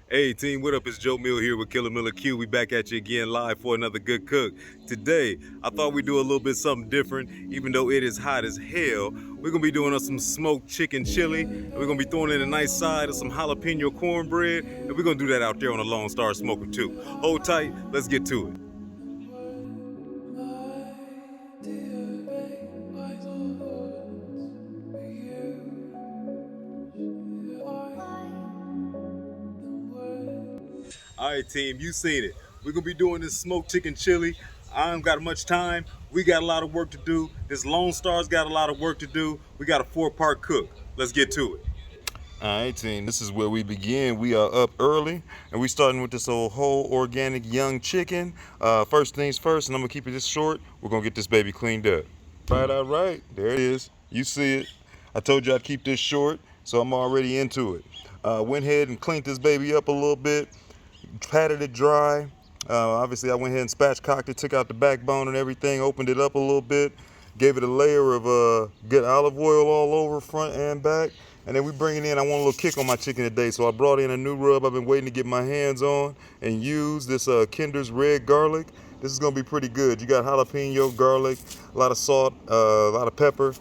Hey team, what up? It's Joe Mill here with Killer Miller Q. We back at you again live for another good cook. Today, I thought we'd do a little bit something different, even though it is hot as hell. We're gonna be doing us some smoked chicken chili, and we're gonna be throwing in a nice side of some jalapeno cornbread, and we're gonna do that out there on the Lone Star Smoker too. Hold tight, let's get to it. All right, team, you seen it. We're gonna be doing this smoked chicken chili. I ain't got much time. We got a lot of work to do. This Lone Star's got a lot of work to do. We got a 4-part cook. Let's get to it. All right, team, this is where we begin. We are up early, and we starting with this old whole organic young chicken. First things first, and I'm gonna keep it this short. We're gonna get this baby cleaned up. All right, there it is. You see it. I told you I'd keep this short, so I'm already into it. Went ahead and cleaned this baby up a little bit, patted it dry. Obviously, I went ahead and spatchcocked it, took out the backbone and everything, opened it up a little bit, gave it a layer of good olive oil all over front and back. And then we bring it in. I want a little kick on my chicken today, so I brought in a new rub I've been waiting to get my hands on and use this Kinder's red garlic. This is gonna be pretty good. You got jalapeno, garlic, a lot of salt, a lot of pepper.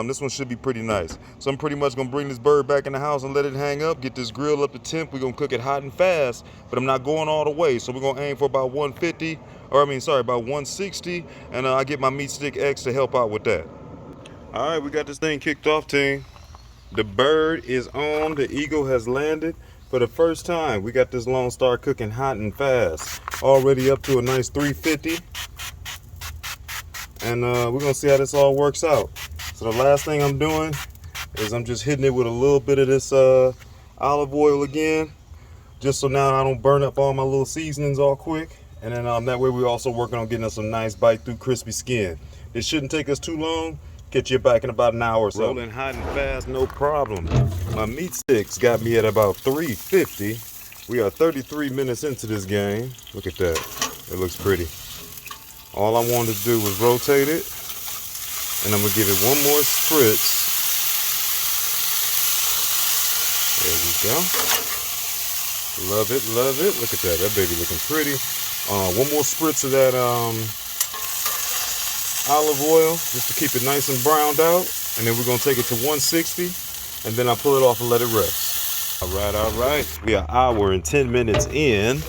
This one should be pretty nice. So I'm pretty much gonna bring this bird back in the house and let it hang up, get this grill up to temp. We're gonna cook it hot and fast, but I'm not going all the way. So we're gonna aim for about 150, about 160, and I get my meat stick X to help out with that. All right, we got this thing kicked off, team. The bird is on, the eagle has landed. For the first time, we got this Lone Star cooking hot and fast. Already up to a nice 350. And we're gonna see how this all works out. So the last thing I'm doing is I'm just hitting it with a little bit of this olive oil again, just so now I don't burn up all my little seasonings all quick. And then that way we're also working on getting us some nice bite through crispy skin. This shouldn't take us too long. Get you back in about an hour or so. Rolling hot and fast, no problem. My meat sticks got me at about 350. We are 33 minutes into this game. Look at that. It looks pretty. All I wanted to do was rotate it, and I'm gonna give it one more spritz. There we go. Love it, love it. Look at that. That baby looking pretty. One more spritz of that olive oil just to keep it nice and browned out, and then we're gonna take it to 160, and then I pull it off and let it rest. All right. We are an hour and 10 minutes in.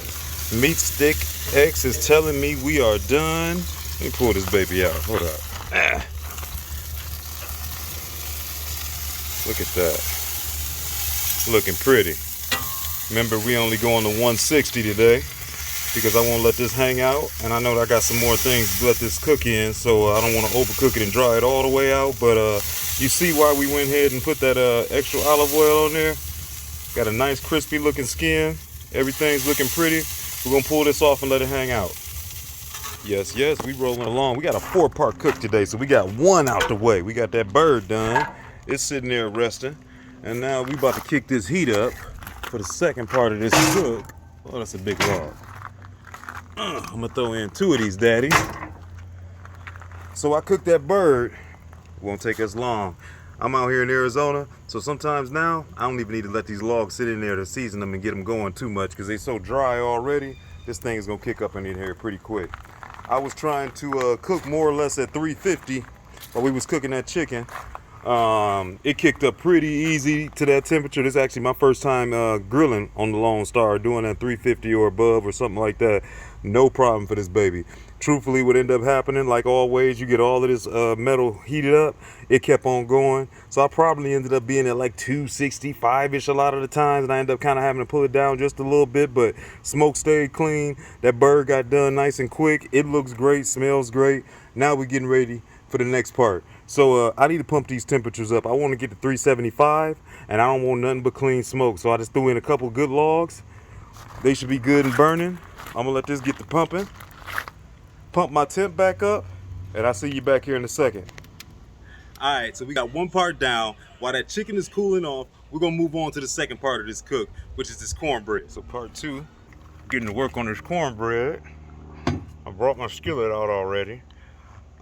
Meat stick X is telling me we are done. Let me pull this baby out. Hold up. Look at that. Looking pretty. Remember, we only going to 160 today, because I won't let this hang out, and I know that I got some more things to let this cook in, so I don't want to overcook it and dry it all the way out. But you see why we went ahead and put that extra olive oil on there. Got a nice crispy looking skin. Everything's looking pretty. We're gonna pull this off and let it hang out. Yes, we rolling along. We got a 4-part cook today, so we got one out the way. We got that bird done. It's sitting there resting, and now we about to kick this heat up for the second part of this cook. Oh, that's a big log. I'm gonna throw in 2 of these daddies. So I cooked that bird. It won't take us long. I'm out here in Arizona, so sometimes now I don't even need to let these logs sit in there to season them and get them going too much, because they're so dry already. This thing is gonna kick up in here pretty quick. I was trying to cook more or less at 350 while we was cooking that chicken. It kicked up pretty easy to that temperature. This is actually my first time grilling on the Lone Star, doing that 350 or above or something like that. No problem for this baby. Truthfully, what ended up happening, like always, you get all of this metal heated up. It kept on going, so I probably ended up being at like 265-ish a lot of the times, and I ended up kind of having to pull it down just a little bit, but smoke stayed clean. That bird got done nice and quick. It looks great, smells great. Now we're getting ready for the next part. So I need to pump these temperatures up. I want to get to 375, and I don't want nothing but clean smoke, so I just threw in a couple good logs. They should be good and burning. I'm gonna let this get to pumping. Pump my temp back up, and I'll see you back here in a second. All right, so we got 1 part down. While that chicken is cooling off, we're gonna move on to the second part of this cook, which is this cornbread. So part 2, getting to work on this cornbread. I brought my skillet out already.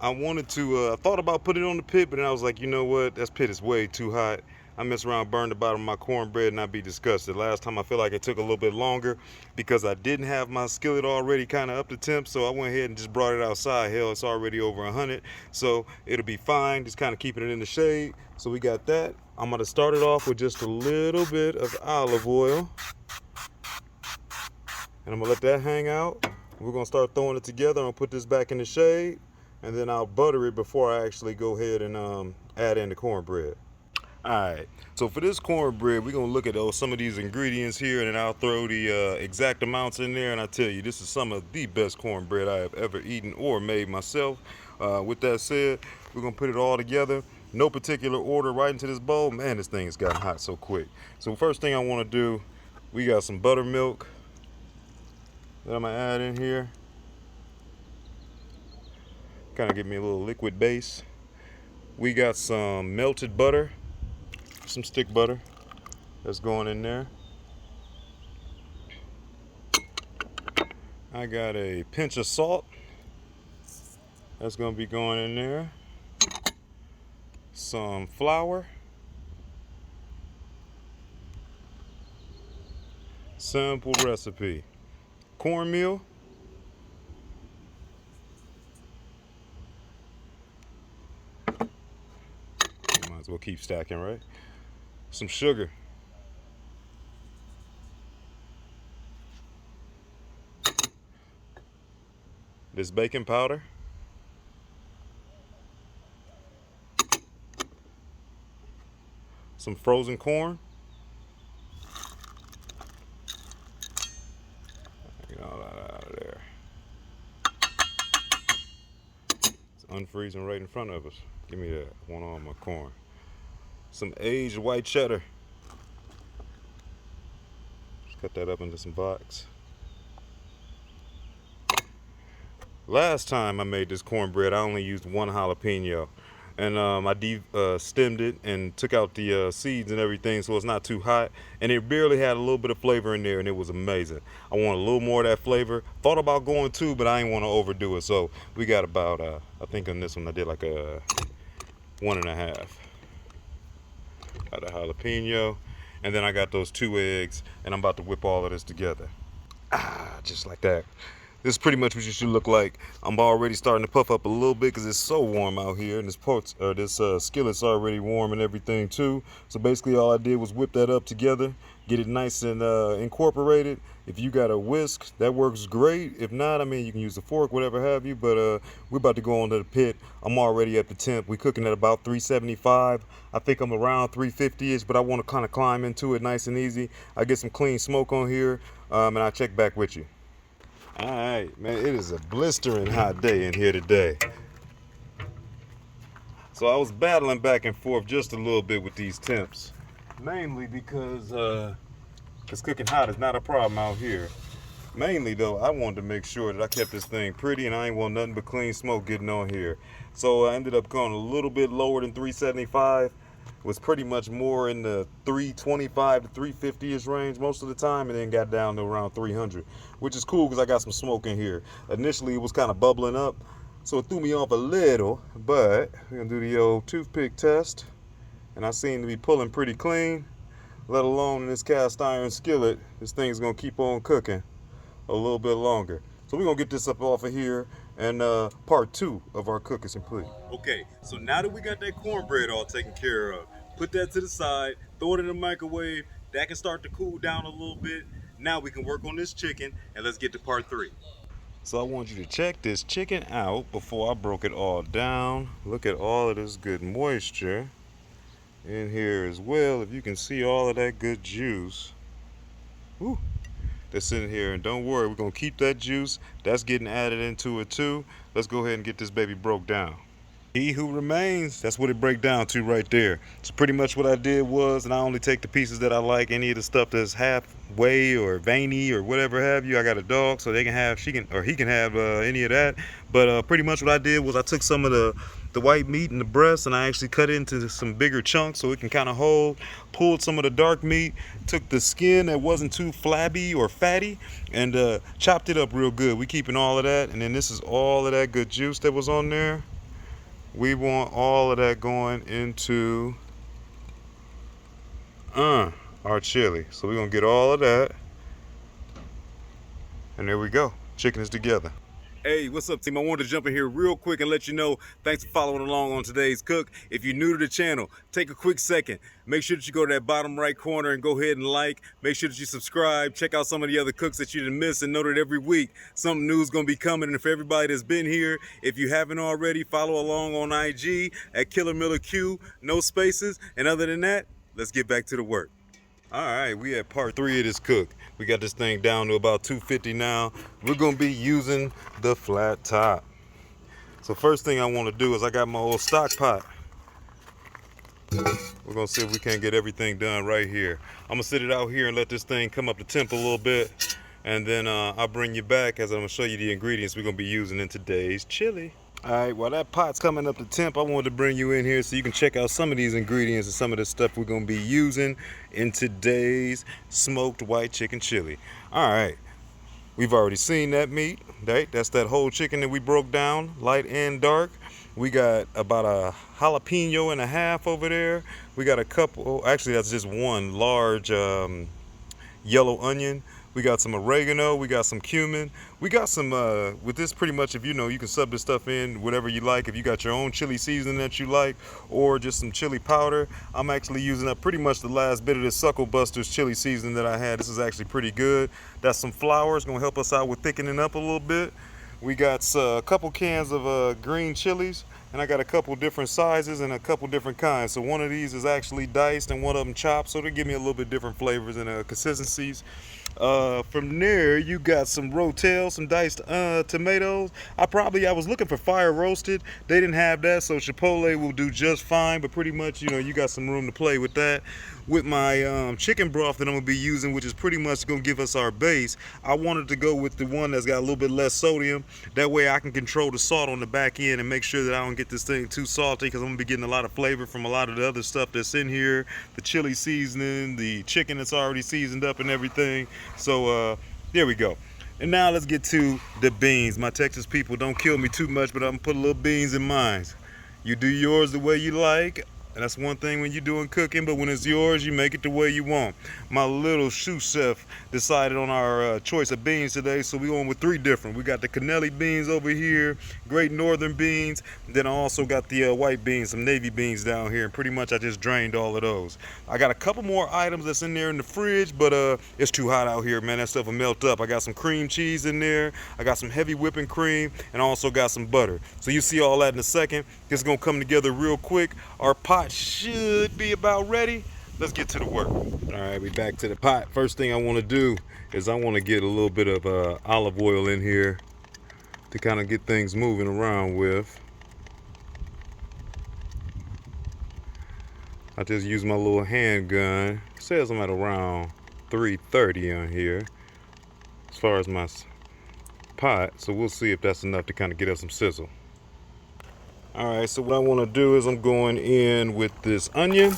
I wanted to, I thought about putting it on the pit, but then I was like, you know what, that pit is way too hot. I mess around, burn the bottom of my cornbread, and I'd be disgusted. Last time I feel like it took a little bit longer because I didn't have my skillet already kind of up to temp, so I went ahead and just brought it outside. Hell, it's already over 100, so it'll be fine. Just kind of keeping it in the shade. So we got that. I'm gonna start it off with just a little bit of olive oil, and I'm gonna let that hang out. We're gonna start throwing it together. I'm gonna put this back in the shade, and then I'll butter it before I actually go ahead and add in the cornbread. Alright, so for this cornbread, we're going to look at some of these ingredients here, and then I'll throw the exact amounts in there, and I tell you, this is some of the best cornbread I have ever eaten or made myself. With that said, we're going to put it all together, no particular order, right into this bowl. Man, this thing has gotten hot so quick. So first thing I want to do, we got some buttermilk that I'm going to add in here. Kind of give me a little liquid base. We got some melted butter. Some stick butter that's going in there. I got a pinch of salt that's going to be going in there. Some flour. Simple recipe. Cornmeal. Might as well keep stacking, right? Some sugar. This baking powder. Some frozen corn. Get all that out of there. It's unfreezing right in front of us. Give me that. I want all my corn. Some aged white cheddar. Just cut that up into some blocks. Last time I made this cornbread, I only used 1 jalapeno, and I stemmed it and took out the seeds and everything, so it's not too hot, and it barely had a little bit of flavor in there, and it was amazing. I want a little more of that flavor. Thought about going 2, but I didn't want to overdo it, so we got about I think on this one I did like a 1.5. Got a jalapeno, and then I got those 2 eggs, and I'm about to whip all of this together. Just like that. This is pretty much what you should look like. I'm already starting to puff up a little bit because it's so warm out here, and this skillet's already warm and everything too. So basically all I did was whip that up together, get it nice and incorporated. If you got a whisk, that works great. If not, I mean, you can use a fork, whatever have you, but we're about to go onto the pit. I'm already at the temp. We're cooking at about 375. I think I'm around 350-ish, but I want to kind of climb into it nice and easy. I get some clean smoke on here, and I'll check back with you. All right, man, it is a blistering hot day in here today. So I was battling back and forth just a little bit with these temps, mainly because cooking hot is not a problem out here. Mainly though, I wanted to make sure that I kept this thing pretty, and I ain't want nothing but clean smoke getting on here. So I ended up going a little bit lower than 375. Was pretty much more in the 325 to 350-ish range most of the time, and then got down to around 300, which is cool because I got some smoke in here. Initially it was kind of bubbling up, so it threw me off a little, but we're gonna do the old toothpick test, and I seem to be pulling pretty clean, let alone in this cast iron skillet. This thing's gonna keep on cooking a little bit longer. So we're gonna get this up off of here, and part 2 of our cook is complete. Okay, so now that we got that cornbread all taken care of, put that to the side, throw it in the microwave. That can start to cool down a little bit. Now we can work on this chicken, and let's get to part 3. So I want you to check this chicken out before I broke it all down. Look at all of this good moisture in here as well. If you can see all of that good juice. Woo. That's in here, and don't worry, we're gonna keep that juice. That's getting added into it too. Let's go ahead and get this baby broke down. He who remains, that's what it breaks down to right there. So pretty much what I did was, and I only take the pieces that I like. Any of the stuff that's halfway or veiny or whatever have you. I got a dog, so he can have any of that. But pretty much what I did was I took some of the white meat and the breast, and I actually cut it into some bigger chunks so it can kind of hold. Pulled some of the dark meat, took the skin that wasn't too flabby or fatty, and chopped it up real good. We keeping all of that, and then this is all of that good juice that was on there. We want all of that going into our chili. So we're gonna get all of that. And there we go. Chicken is together. Hey, what's up, team? I wanted to jump in here real quick and let you know, thanks for following along on today's cook. If you're new to the channel, take a quick second. Make sure that you go to that bottom right corner and go ahead and like. Make sure that you subscribe. Check out some of the other cooks that you didn't miss, and know that every week something new is going to be coming. And for everybody that's been here, if you haven't already, follow along on IG at Killer Miller Q, no spaces. And other than that, let's get back to the work. All right, we at part 3 of this cook. We got this thing down to about 250 now. We're gonna be using the flat top. So first thing I wanna do is I got my old stock pot. We're gonna see if we can't get everything done right here. I'm gonna sit it out here and let this thing come up to temp a little bit. And then I'll bring you back as I'm gonna show you the ingredients we're gonna be using in today's chili. All right, while that pot's coming up to temp, I wanted to bring you in here so you can check out some of these ingredients and some of the stuff we're gonna be using in today's smoked white chicken chili. All right, we've already seen that meat, right? That's that whole chicken that we broke down, light and dark. We got about a jalapeno and a half over there. We got a couple, actually that's just one large yellow onion. We got some oregano, we got some cumin, we got some, with this pretty much, if you know, you can sub this stuff in whatever you like. If you got your own chili seasoning that you like, or just some chili powder. I'm actually using up pretty much the last bit of this Suckle Busters chili seasoning that I had. This is actually pretty good. That's some flour, it's gonna help us out with thickening up a little bit. We got a couple cans of green chilies, and I got a couple different sizes and a couple different kinds. So one of these is actually diced and one of them chopped, so they give me a little bit different flavors and consistencies. From there, you got some rotel, some diced tomatoes. I was looking for fire roasted. They didn't have that, so chipotle will do just fine. But pretty much, you know, you got some room to play with that. With my chicken broth that I'm gonna be using, which is pretty much gonna give us our base, I wanted to go with the one that's got a little bit less sodium. That way I can control the salt on the back end and make sure that I don't get this thing too salty, because I'm gonna be getting a lot of flavor from a lot of the other stuff that's in here. The chili seasoning, the chicken that's already seasoned up and everything. So there we go. And now let's get to the beans. My Texas people, don't kill me too much, but I'm gonna put a little beans in mine. You do yours the way you like. And that's one thing when you're doing cooking, but when it's yours, you make it the way you want. My little sous chef decided on our choice of beans today, so we're going with 3 different. We got the cannelli beans over here, Great Northern beans, then I also got the white beans, some navy beans down here, and pretty much I just drained all of those. I got a couple more items that's in there in the fridge, but it's too hot out here, man. That stuff will melt up. I got some cream cheese in there, I got some heavy whipping cream, and I also got some butter. So you see all that in a second. It's gonna come together real quick. Our pot should be about ready. Let's get to the work. All right, we back to the pot. First thing I want to do is I want to get a little bit of olive oil in here to kind of get things moving around with. I just use my little handgun. It says I'm at around 330 on here as far as my pot, so we'll see if that's enough to kind of get us some sizzle. All right, so what I want to do is I'm going in with this onion.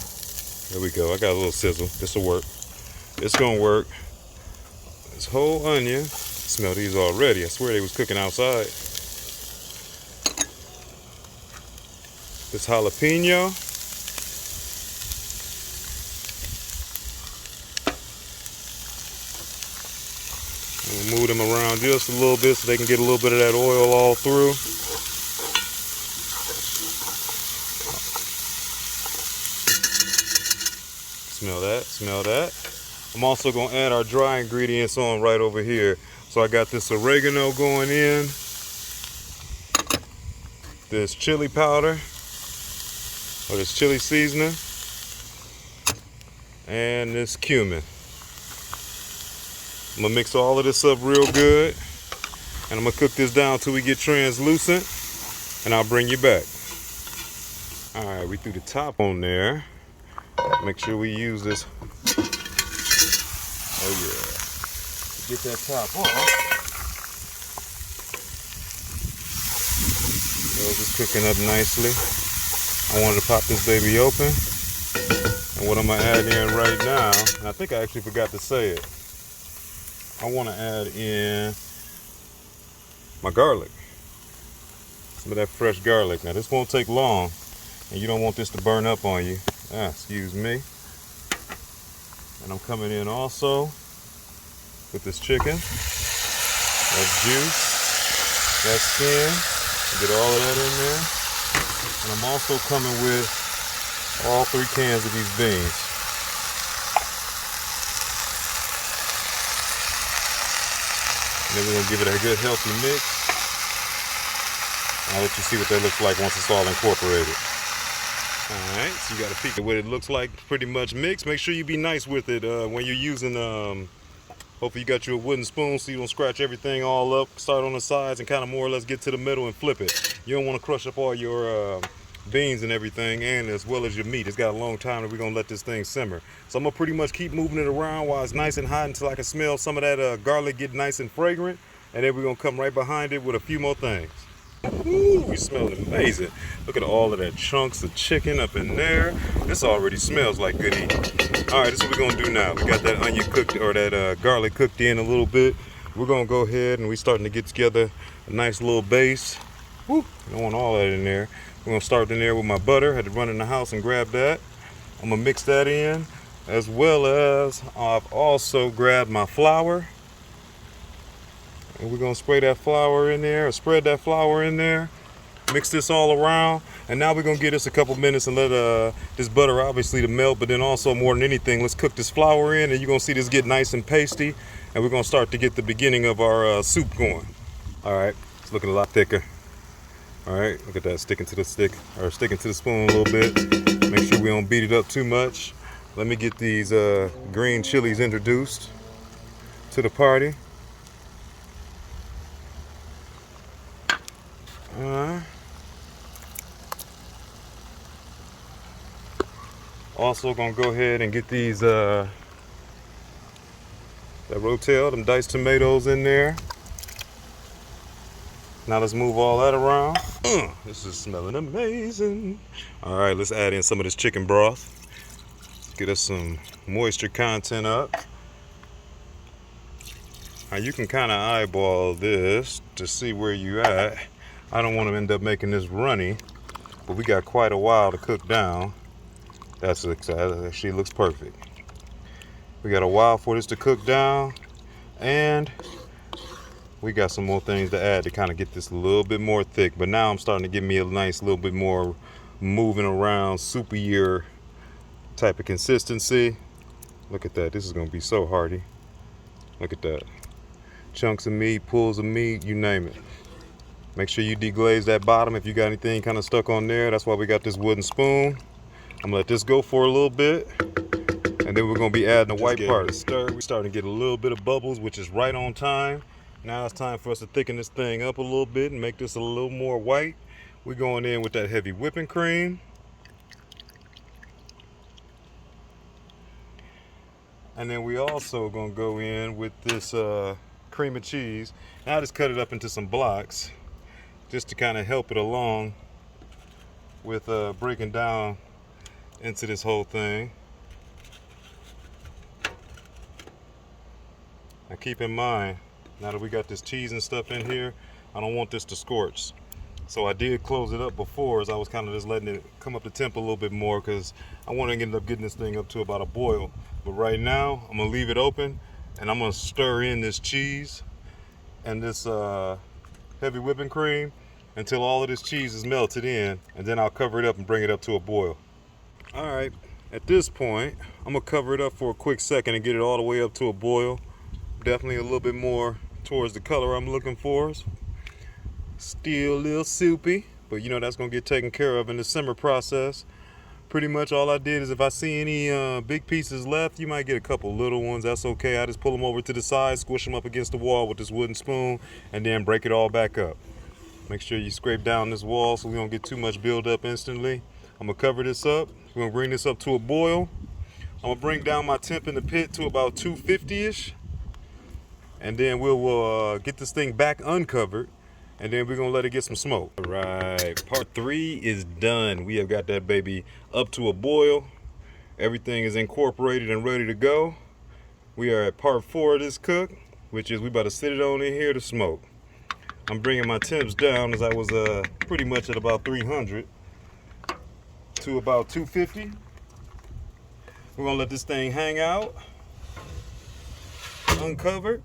There we go. I got a little sizzle. This will work. It's going to work. This whole onion. Smell these already. I swear they was cooking outside. This jalapeno. I'm gonna move them around just a little bit so they can get a little bit of that oil all through. Smell that, smell that. I'm also gonna add our dry ingredients on right over here. So I got this oregano going in, this chili powder, or this chili seasoning, and this cumin. I'm gonna mix all of this up real good, and I'm gonna cook this down till we get translucent, and I'll bring you back. All right, we threw the top on there. Make sure we use this. Oh yeah. Get that top off. So it's cooking up nicely. I wanted to pop this baby open. And what I'm gonna add in right now, and I think I actually forgot to say it. I want to add in my garlic. Some of that fresh garlic. Now this won't take long, and you don't want this to burn up on you. Excuse me. And I'm coming in also with this chicken. That's juice. That's skin. Get all of that in there. And I'm also coming with all 3 cans of these beans. And then we're going to give it a good healthy mix. I'll let you see what that looks like once it's all incorporated. Alright, so you got a peek at what it looks like pretty much mixed. Make sure you be nice with it when you're using, hopefully you got you a wooden spoon so you don't scratch everything all up. Start on the sides and kind of more or less get to the middle and flip it. You don't want to crush up all your beans and everything, and as well as your meat. It's got a long time that we're going to let this thing simmer. So I'm going to pretty much keep moving it around while it's nice and hot until I can smell some of that garlic get nice and fragrant. And then we're going to come right behind it with a few more things. Ooh, we smell amazing. Look at all of that chunks of chicken up in there. This already smells like good eating. All right, this is what we're gonna do now. We got that onion cooked, or that garlic cooked in a little bit. We're gonna go ahead and we're starting to get together a nice little base. Woo, I want all that in there. We're gonna start in there with my butter. Had to run in the house and grab that. I'm gonna mix that in, as well as I've also grabbed my flour. And we're gonna spray that flour in there, or spread that flour in there, mix this all around, and now we're gonna give this a couple minutes and let this butter obviously to melt, but then also more than anything, let's cook this flour in, and you're gonna see this get nice and pasty, and we're gonna start to get the beginning of our soup going. All right, it's looking a lot thicker. All right, look at that, sticking to the stick, or sticking to the spoon a little bit. Make sure we don't beat it up too much. Let me get these green chilies introduced to the party. Also gonna go ahead and get these that rotel, them diced tomatoes in there. Now let's move all that around. This is smelling amazing. All right, let's add in some of this chicken broth. Get us some moisture content up. Now you can kind of eyeball this to see where you at. I don't want to end up making this runny, but we got quite a while to cook down. That's exciting. Actually looks perfect. We got a while for this to cook down, and we got some more things to add to kind of get this a little bit more thick. But now I'm starting to give me a nice little bit more moving around, soupier type of consistency. Look at that. This is going to be so hearty. Look at that. Chunks of meat, pulls of meat, you name it. Make sure you deglaze that bottom if you got anything kind of stuck on there. That's why we got this wooden spoon. I'm gonna let this go for a little bit, and then we're gonna be adding the white part. Stir. We're starting to get a little bit of bubbles, which is right on time. Now it's time for us to thicken this thing up a little bit and make this a little more white. We're going in with that heavy whipping cream. And then we also gonna go in with this cream of cheese. Now I just cut it up into some blocks just to kind of help it along with breaking down into this whole thing. Now keep in mind, now that we got this cheese and stuff in here, I don't want this to scorch. So I did close it up before, as I was kind of just letting it come up to temp a little bit more, because I want to end up getting this thing up to about a boil. But right now, I'm gonna leave it open, and I'm gonna stir in this cheese and this heavy whipping cream until all of this cheese is melted in, and then I'll cover it up and bring it up to a boil. All right, at this point, I'm gonna cover it up for a quick second and get it all the way up to a boil. Definitely a little bit more towards the color I'm looking for. Still a little soupy, but you know that's gonna get taken care of in the simmer process. Pretty much all I did is if I see any big pieces left, you might get a couple little ones, that's okay. I just pull them over to the side, squish them up against the wall with this wooden spoon, and then break it all back up. Make sure you scrape down this wall so we don't get too much buildup instantly. I'm gonna cover this up. We're gonna bring this up to a boil. I'm gonna bring down my temp in the pit to about 250-ish. And then we'll get this thing back uncovered. And then we're gonna let it get some smoke. All right, part 3 is done. We have got that baby up to a boil. Everything is incorporated and ready to go. We are at part 4 of this cook, which is we about to sit it on in here to smoke. I'm bringing my temps down, as I was pretty much at about 300 to about 250. We're gonna let this thing hang out, uncovered,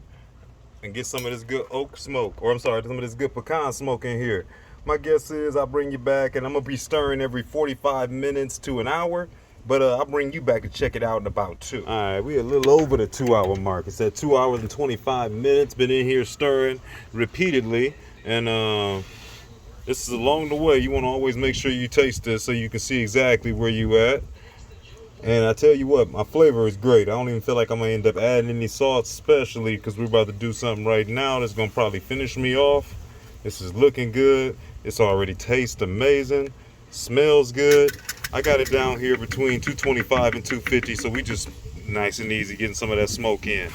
and get some of this good oak smoke, or I'm sorry, some of this good pecan smoke in here. My guess is I'll bring you back, and I'm gonna be stirring every 45 minutes to an hour, but I'll bring you back to check it out in about 2. All right, we're a little over the 2-hour mark. It's at 2 hours and 25 minutes. Been in here stirring repeatedly, and this is along the way. You want to always make sure you taste this so you can see exactly where you at. And I tell you what, my flavor is great. I don't even feel like I'm gonna end up adding any salt, especially because we're about to do something right now that's gonna probably finish me off. This is looking good. It's already tastes amazing. Smells good. I got it down here between 225 and 250, so we just nice and easy getting some of that smoke in.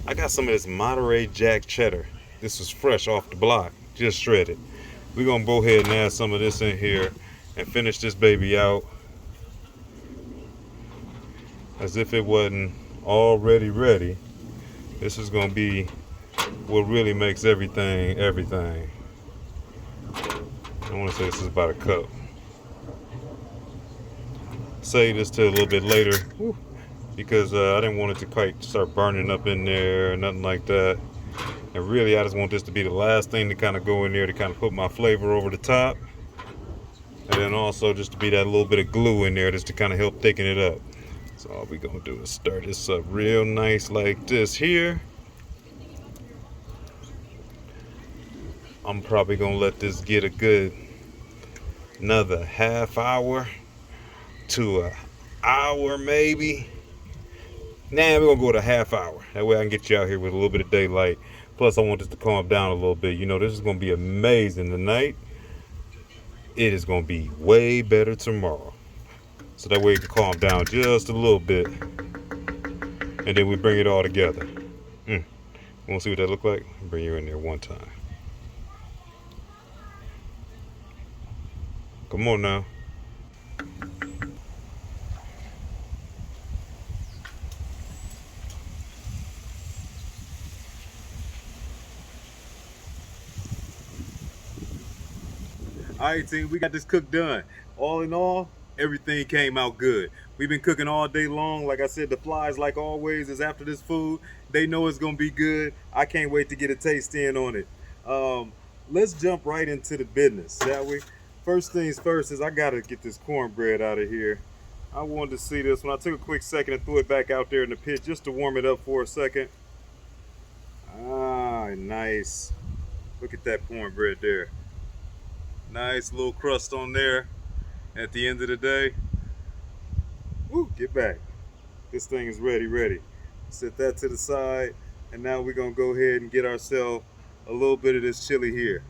I got some of this Monterey Jack cheddar. This is fresh off the block, just shredded. We're gonna go ahead and add some of this in here and finish this baby out as if it wasn't already ready. This is gonna be what really makes everything. I want to say this is about a cup. Save this till a little bit later because I didn't want it to quite start burning up in there or nothing like that. And really, I just want this to be the last thing to kind of go in there to kind of put my flavor over the top. And then also just to be that little bit of glue in there just to kind of help thicken it up. So all we're gonna do is stir this up real nice like this here. I'm probably gonna let this get a good another half hour to an hour maybe. Nah, we're gonna go to a half hour. That way I can get you out here with a little bit of daylight. Plus I want this to calm down a little bit. You know, this is gonna be amazing tonight. It is gonna be way better tomorrow. So that way it can calm down just a little bit. And then we bring it all together. Wanna see what that look like? Bring you in there one time. Come on now. All right, team, we got this cook done. All in all, everything came out good. We've been cooking all day long. Like I said, the flies, like always, is after this food. They know it's gonna be good. I can't wait to get a taste in on it. Let's jump right into the business, shall we? First things first is I gotta get this cornbread out of here. I wanted to see this one. I took a quick second and threw it back out there in the pit just to warm it up for a second. Ah, nice. Look at that cornbread there. Nice little crust on there. At the end of the day, woo, get back. This thing is ready. Set that to the side, and now we're gonna go ahead and get ourselves a little bit of this chili here.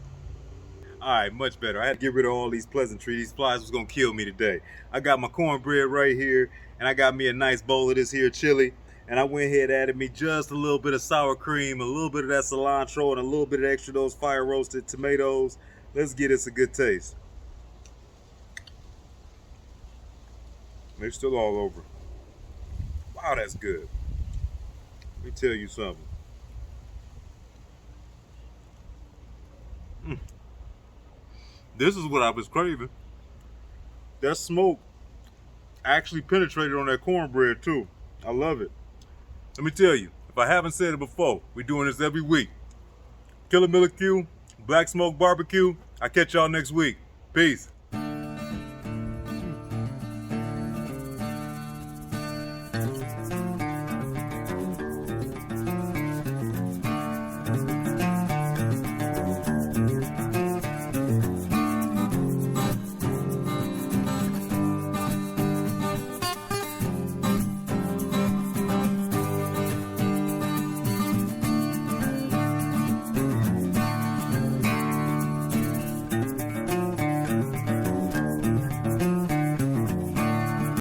All right, much better. I had to get rid of all these pleasantries. These flies was gonna kill me today. I got my cornbread right here, and I got me a nice bowl of this here chili, and I went ahead and added me just a little bit of sour cream, a little bit of that cilantro, and a little bit of extra those fire roasted tomatoes. Let's get us a good taste. They're still all over. Wow, that's good. Let me tell you something. This is what I was craving. That smoke actually penetrated on that cornbread too. I love it. Let me tell you, if I haven't said it before, we're doing this every week. Killer Miller Q, Black Smoke Barbecue. I'll catch y'all next week. Peace.